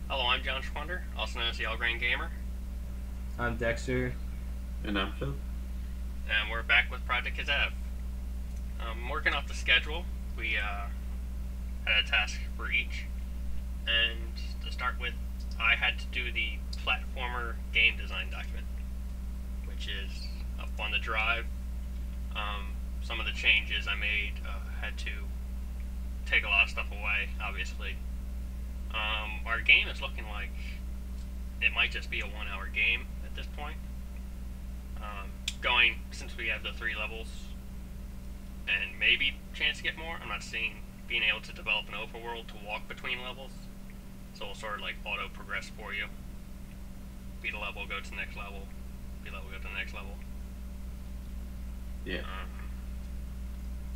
Hello, I'm John Schwander, also known as the All Grain Gamer, I'm Dexter. And I'm Phil. and we're back with Project KZAV. Working off the schedule, we had a task for each, and to start with, I had to do the platformer game design document, which is up on the drive. Some of the changes I made had to take a lot of stuff away, obviously. Our game is looking like it might just be a 1 hour game at this point. Going, since we have the 3 levels, and maybe chance to get more, I'm not seeing being able to develop an overworld to walk between levels. So it'll sort of like auto progress for you. Beat a level, go to the next level. Beat a level, go to the next level. Yeah.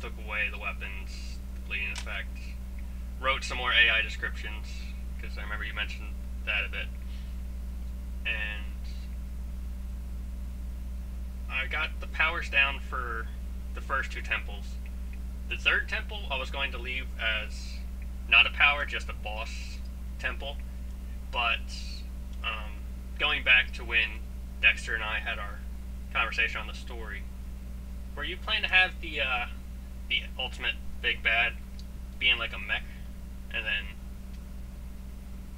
Took away the weapons, the bleeding effect. Wrote some more AI descriptions, because I remember you mentioned that a bit. And I got the powers down for the first 2 temples. The third temple I was going to leave as not a power, just a boss temple. But going back to when Dexter and I had our conversation on the story, were you planning to have the ultimate big bad being like a mech, and then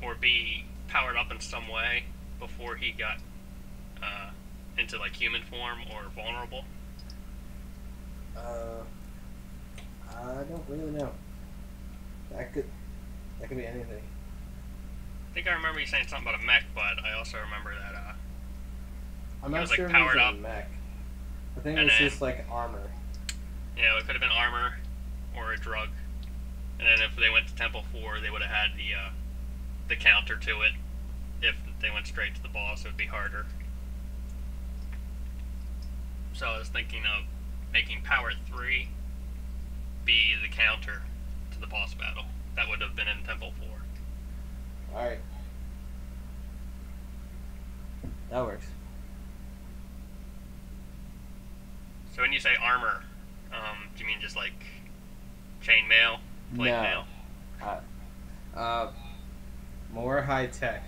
or be powered up in some way before he got into like human form or vulnerable? I don't really know. That could be anything. I think I remember you saying something about a mech, but I also remember that I'm It not was, like, sure if powered it was up. a mech. I think And it's then- just like armor. it could have been armor or a drug. And then if they went to Temple 4, they would have had the counter to it. If they went straight to the boss, it would be harder. So I was thinking of making Power 3 be the counter to the boss battle. That would have been in Temple 4. Alright. That works. So when you say armor, do you mean just like chainmail, plate No. mail? More high tech.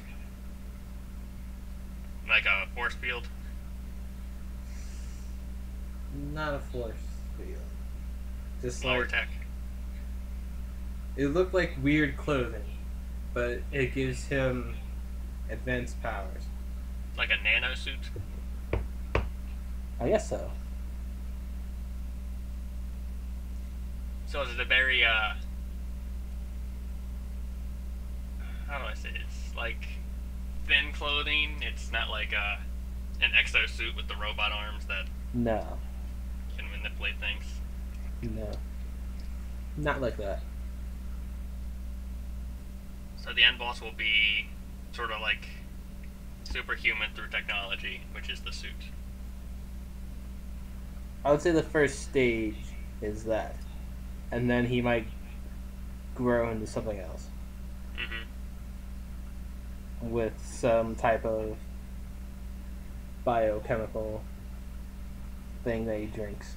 Like a force field? Not a force field. Just Lower like tech? it looked like weird clothing, but it gives him advanced powers. Like a nano suit? I guess so. So is it a very, how do I say it? It's like thin clothing. It's not like an exosuit with the robot arms that No. can manipulate things. No. Not like that. So the end boss will be sort of like superhuman through technology, which is the suit. I would say the first stage is that. And then he might grow into something else Mm-hmm. with some type of biochemical thing that he drinks.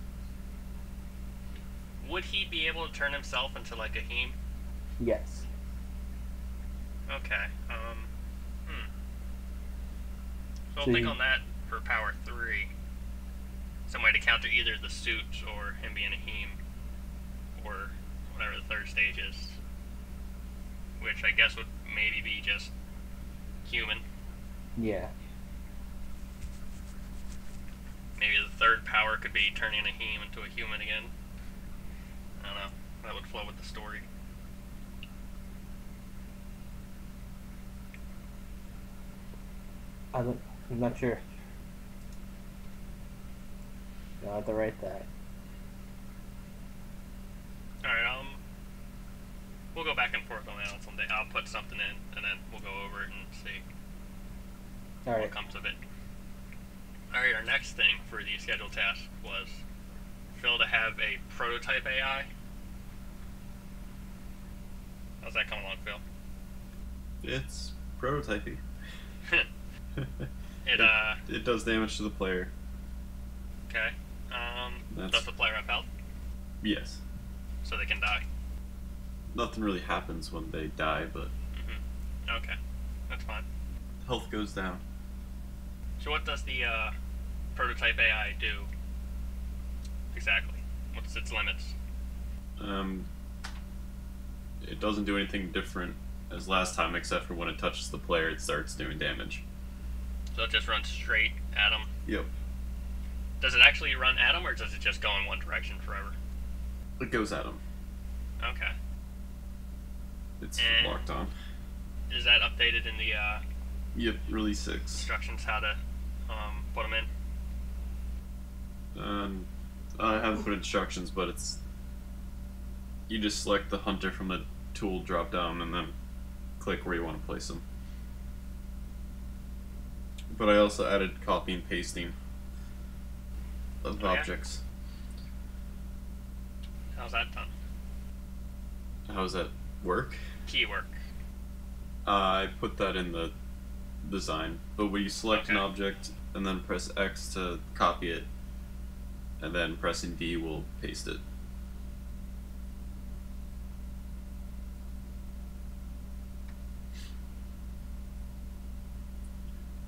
Would he be able to turn himself into like a heme? Yes. Okay. So So I'll think you- on that for Power 3. Some way to counter either the suit or him being a heme, or whatever the third stage is. Which I guess would maybe be just human. Yeah. Maybe the third power could be turning a heme into a human again. I don't know. That would flow with the story. I'm not sure. I'll have to write that. Alright, we'll go back and forth on that someday. I'll put something in, and then we'll go over it and see Alright. what comes of it. Alright, our next thing for the scheduled task was Phil to have a prototype AI. How's that coming along, Phil? It's prototyping. It It does damage to the player. okay. That's- Does the player have health? Yes. So they can die. Nothing really happens when they die, but Mm-hmm. Okay. That's fine. Health goes down. So what does the prototype AI do exactly? What's its limits? It doesn't do anything different as last time, except for when it touches the player, it starts doing damage. So it just runs straight at him. Yep. Does it actually run at him, or does it just go in one direction forever? It goes at him. Okay. It's And locked on. is that updated in the Yep, release 6. instructions how to put them in? I haven't put instructions, but it's... You just select the hunter from the tool drop down and then click where you want to place them. But I also added copy and pasting of objects. How's that done? How does that work? Key work. I put that in the design, but when you select an Okay. object and then press X to copy it, and then pressing D will paste it.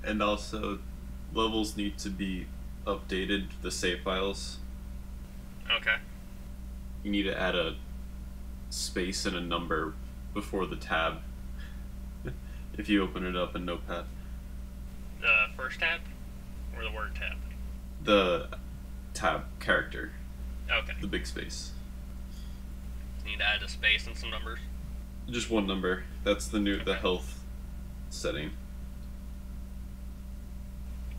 And also, levels need to be updated, the save files. Okay. You need to add a space and a number before the tab if you open it up in Notepad. The first tab or the word tab? The tab character, Okay. the big space. Need to add a space and some numbers. Just one number. That's the health setting.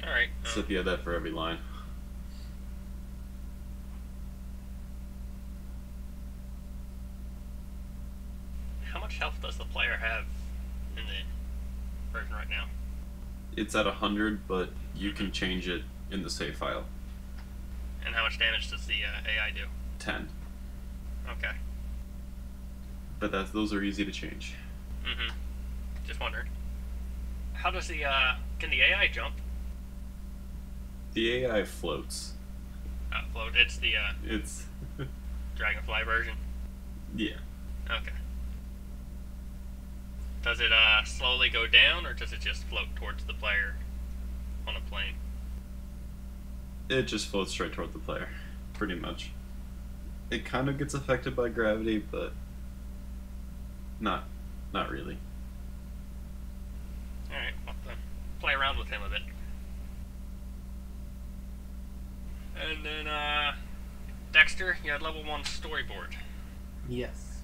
All right. So if you had that for every line. How much health does the player have in the version right now? It's at 100, but you can change it in the save file. And how much damage does the AI do? 10. Okay. But those are easy to change. Mm-hmm. Just wondering. How does the can the AI jump? The AI floats. Float. It's the It's Dragonfly version. yeah. Okay. Does it slowly go down, or does it just float towards the player on a plane? It just floats straight toward the player, pretty much. It kind of gets affected by gravity, but not really. Alright, I'll have to play around with him a bit. And then, Dexter, you had level 1 storyboard. Yes.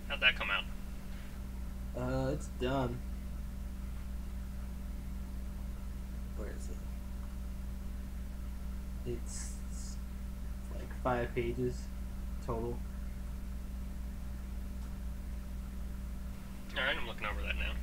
How'd that come out? It's done. Where is it? It's like 5 pages total. Alright, I'm looking over that now.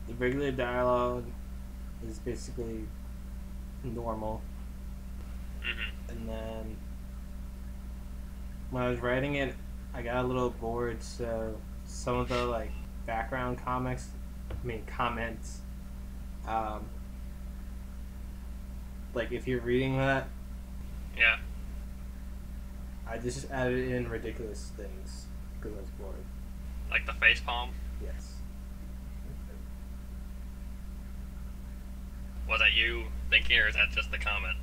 The regular dialogue is basically normal. Mm-hmm. And then when I was writing it, I got a little bored, so some of the like background comments, like if you're reading that, Yeah. I just added in ridiculous things because I was bored. Like the face palm? Yes. Was that you thinking, or is that just the comment?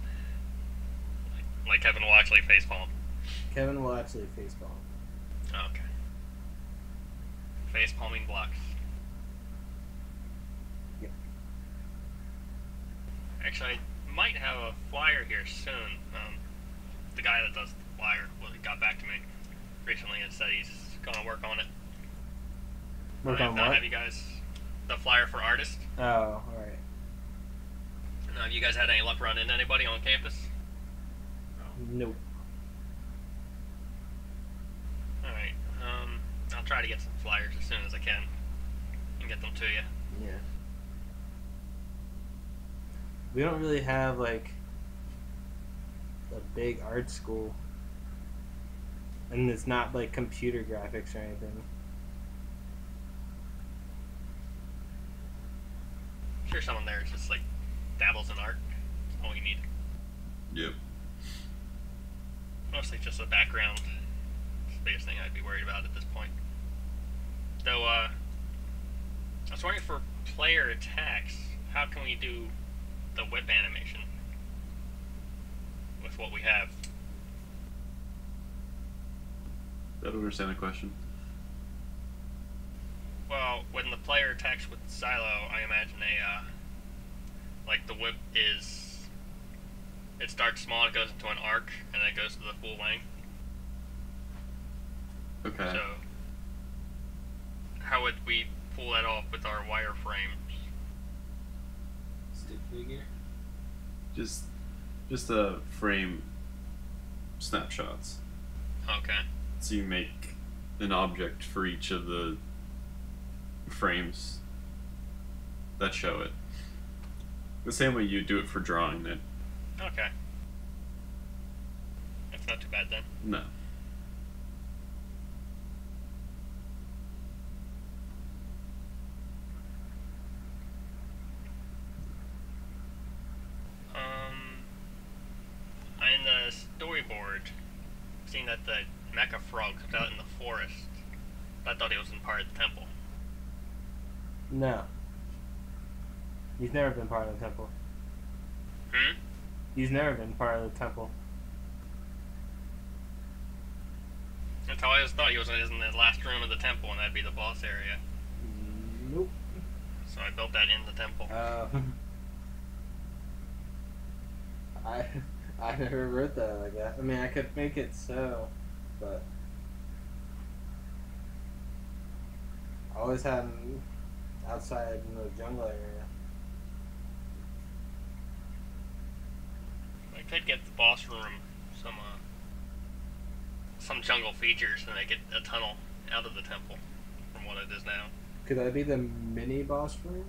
Like Kevin will actually face palm. Kevin will actually facepalm. Oh, okay. Face palming blocks. Yep. Actually, I might have a flyer here soon. The guy that does the flyer got back to me recently and said he's gonna work on it. Work If on not, what? have you guys the flyer for artists? Oh, alright. Have you guys had any luck running into anybody on campus? Nope. Alright, I'll try to get some flyers as soon as I can and get them to you. Yeah. We don't really have like a big art school. And it's not like computer graphics or anything. I'm sure someone there is just like dabbles in art. That's all you need. Yep. Mostly just the background. It's the biggest thing I'd be worried about at this point. Though, I was wondering for player attacks, how can we do the whip animation with what we have? I don't understand the question. Well, when the player attacks with Silo, I imagine like the whip is, it starts small, it goes into an arc, and then it goes to the full length. Okay. So, how would we pull that off with our wireframes? Stick figure. Just frame snapshots. Okay. So you make an object for each of the frames that show it. The same way you do it for drawing it. Okay. That's not too bad then. No. In the storyboard, seeing that the mecha frog comes out in the forest, I thought he was in part of the temple. No. He's never been part of the temple. Hmm? He's never been part of the temple. That's how I always thought he was in the last room of the temple, and that'd be the boss area. Nope. So I built that in the temple. I never wrote that like that. I mean, I could make it so, but I always had him outside in the jungle area. I could get the boss room some jungle features, and they get a tunnel out of the temple from what it is now. Could that be the mini boss room?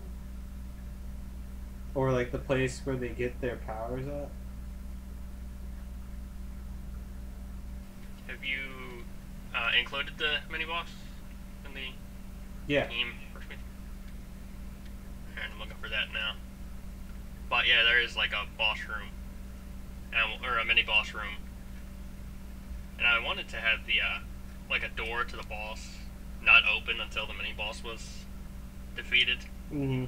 Or like the place where they get their powers at? Have you included the mini boss in the team? And I'm looking for that now. But yeah, there is like a boss room, or a mini boss room. And I wanted to have the like a door to the boss not open until the mini boss was defeated. Mm-hmm.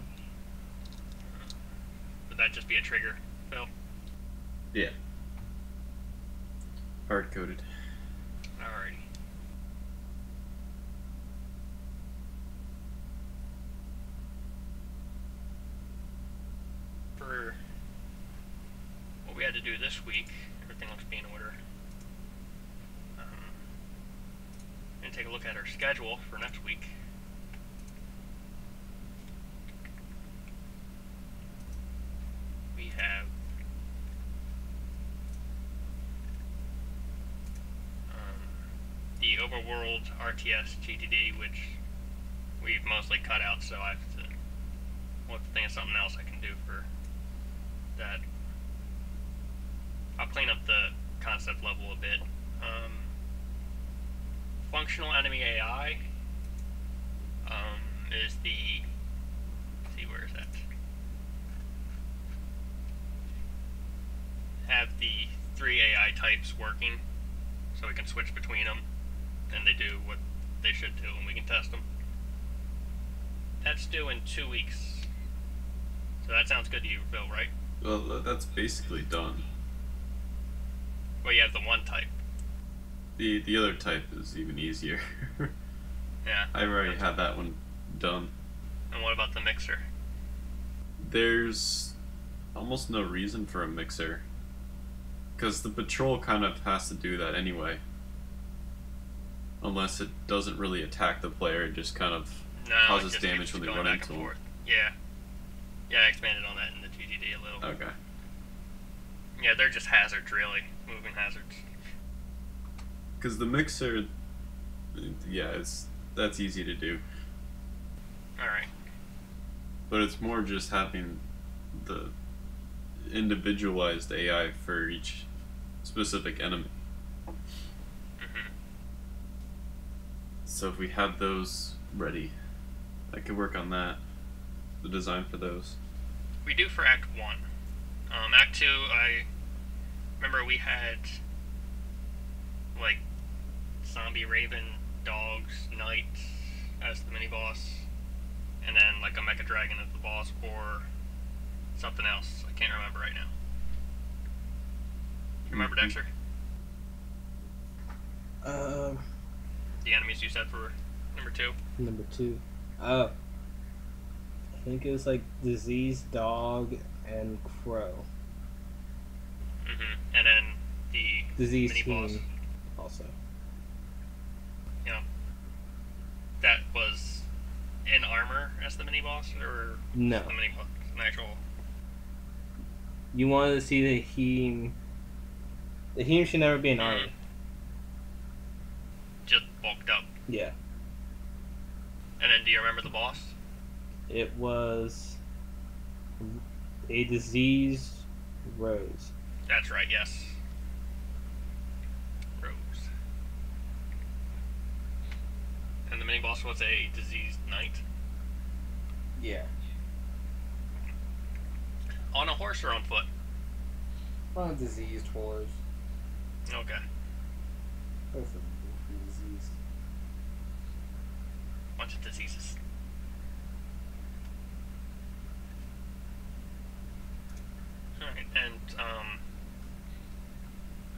Would that just be a trigger, Phil? Yeah. Hard coded. Alrighty. For what we had to do this week, everything looks to be in order. I'm gonna take a look at our schedule for next week. We have the Overworld RTS GTD, which we've mostly cut out, so I have to look to think of something else I can do for that. I'll clean up the concept level a bit. Functional enemy AI is the, let's see, where is that? Have the 3 AI types working so we can switch between them and they do what they should do and we can test them. That's due in 2 weeks. So that sounds good to you, Phil, right? Well, that's basically done. Well, you have the 1 type. The other type is even easier. Yeah. I've already had that one done. And what about the mixer? There's almost no reason for a mixer, because the patrol kind of has to do that anyway. Unless it doesn't really attack the player, it just kind of causes just damage when they going run back into and them. forth. Yeah. Yeah, I expanded on that in the GGD a little. Okay. Yeah, they're just hazards, really. Moving hazards. Because the mixer, yeah, that's easy to do. Alright. But it's more just having the individualized AI for each specific enemy. Mm-hmm. So if we have those ready, I could work on that. The design for those. We do for Act 1. Act 2, I remember we had, like, zombie raven dogs, knights as the mini boss, and then, like, a mecha dragon as the boss, or something else. I can't remember right now. You remember, Dexter? The enemies you said for number 2? Number 2. Oh. I think it was like diseased dog and crow. And then the Diseased mini boss. team also. Yeah. That was in armor as the mini boss, or No. the mini boss, an actual. You wanted to see the heme. The heme should never be in armor. Just bulked up. Yeah. And then, do you remember the boss? It was a diseased rose. That's right, yes. Rose. And the mini boss was a diseased knight. Yeah. On a horse or on foot? On a diseased horse. Okay. Both of them were diseased. Bunch of diseases. Alright, and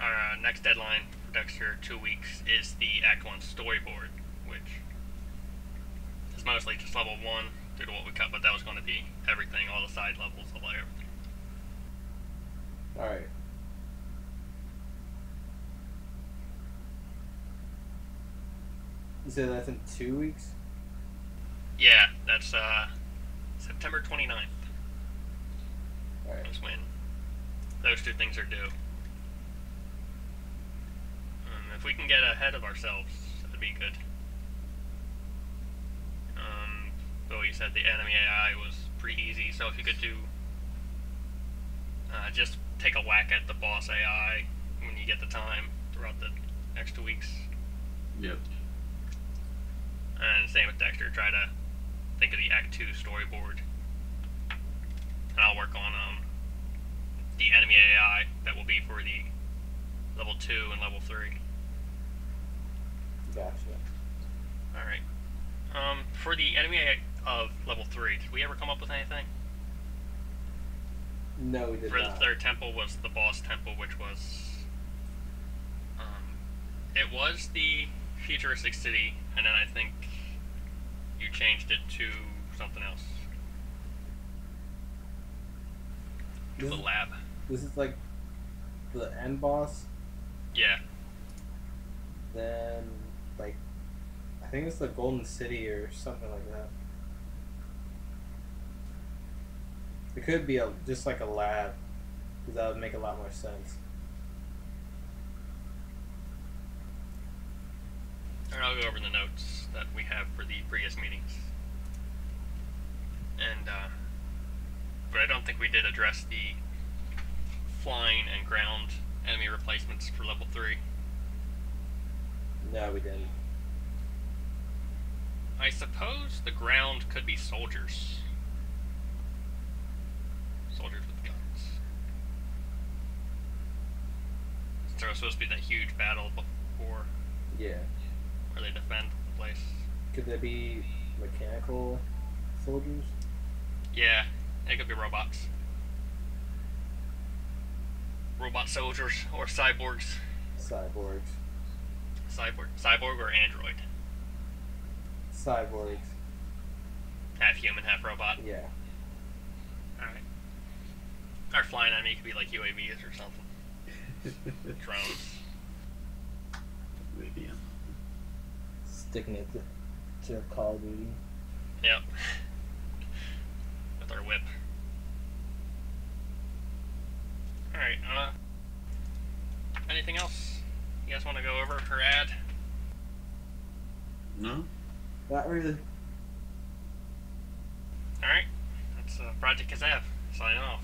our next deadline for Dexter, 2 weeks, is the Act 1 storyboard, which is mostly just level 1 due to what we cut, but that was going to be everything, all the side levels, all everything. Alright. You said that's in 2 weeks? Yeah, that's September 29th. Alright. Is when those 2 things are due. If we can get ahead of ourselves, that'd be good. Though you said the enemy AI was pretty easy, so if you could do just take a whack at the boss AI when you get the time throughout the next 2 weeks. Yep. And same with Dexter, try to think of the Act 2 storyboard. And I'll work on the enemy AI that will be for the level 2 and level 3. Gotcha. Alright. For the enemy AI of level 3, did we ever come up with anything? No, we did For not. the third temple was the boss temple, which was... it was the futuristic city, and then I think you changed it to something else. To the lab. This is like the end boss. Yeah. Then, like, I think it's the Golden City or something like that. It could be just like a lab, because that would make a lot more sense. And I'll go over the notes that we have for the previous meetings. And, but I don't think we did address the flying and ground enemy replacements for level 3. No, we didn't. I suppose the ground could be soldiers. Soldiers with guns. So it was supposed to be that huge battle before Yeah. where they defend the place. Could there be mechanical soldiers? Yeah, it could be robots. Robot soldiers or cyborgs. Cyborgs. Cyborg or android. Cyborgs. Half human, half robot. Yeah. Alright. Our flying enemy could be like UAVs or something. Drones. Maybe. Sticking it to Call of Duty. Yep. With our whip. Alright, anything else you guys want to go over or add? No? Not really. Alright, that's Project KZAV signing off.